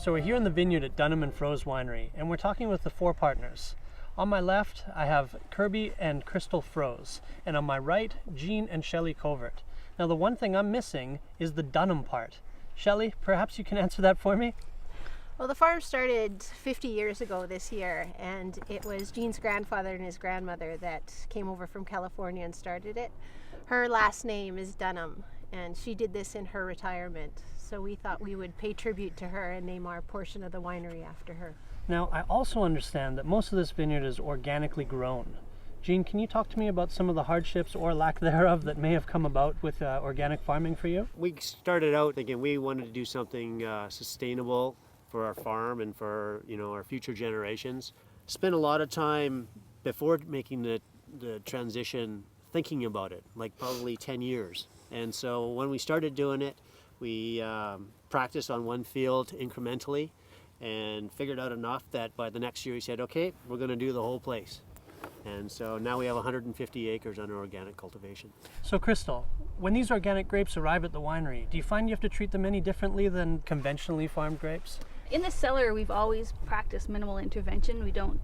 So we're here in the vineyard at Dunham Froese Winery, and we're talking with the four partners. On my left, I have Kirby and Crystal Froese, and on my right, Jean and Shelley Covert. Now the one thing I'm missing is the Dunham part. Shelley, perhaps you can answer that for me? Well, the farm started 50 years ago this year, and it was Jean's grandfather and his grandmother that came over from California and started it. Her last name is Dunham, and she did this in her retirement. So we thought we would pay tribute to her and name our portion of the winery after her. Now, I also understand that most of this vineyard is organically grown. Jean, can you talk to me about some of the hardships or lack thereof that may have come about with organic farming for you? We started out thinking we wanted to do something sustainable for our farm and for our future generations. Spent a lot of time before making the transition thinking about it, like probably 10 years. And so when we started doing it, we practiced on one field incrementally and figured out enough that by the next year we said, okay, we're going to do the whole place. And so now we have 150 acres under organic cultivation. So Crystal, when these organic grapes arrive at the winery, do you find you have to treat them any differently than conventionally farmed grapes? In the cellar, we've always practiced minimal intervention. We don't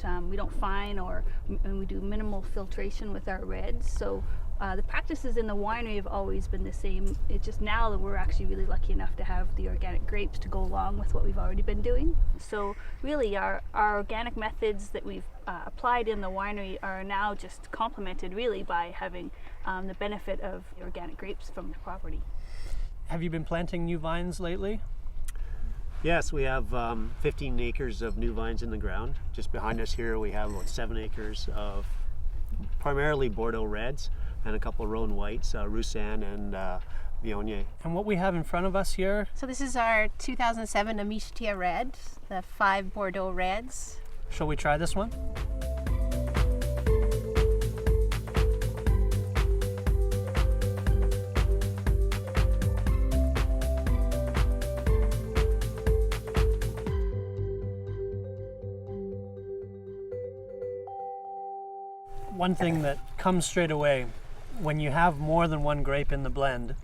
fine and we do minimal filtration with our reds. So the practices in the winery have always been the same. It's just now that we're actually really lucky enough to have the organic grapes to go along with what we've already been doing. So really our organic methods that we've applied in the winery are now just complemented really by having the benefit of the organic grapes from the property. Have you been planting new vines lately? Yes, we have 15 acres of new vines in the ground. Just behind us here we have about 7 acres of primarily Bordeaux Reds and a couple of Rhone Whites, Roussanne and Viognier. And what we have in front of us here? So this is our 2007 Amicia Red, the 5 Bordeaux Reds. Shall we try this one? One thing that comes straight away when you have more than one grape in the blend,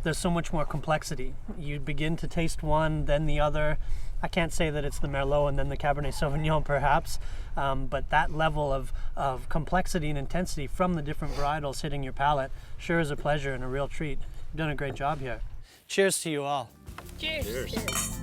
there's so much more complexity. You begin to taste one, then the other. I can't say that it's the Merlot and then the Cabernet Sauvignon perhaps, but that level of complexity and intensity from the different varietals hitting your palate sure is a pleasure and a real treat. You've done a great job here. Cheers to you all. Cheers. Cheers.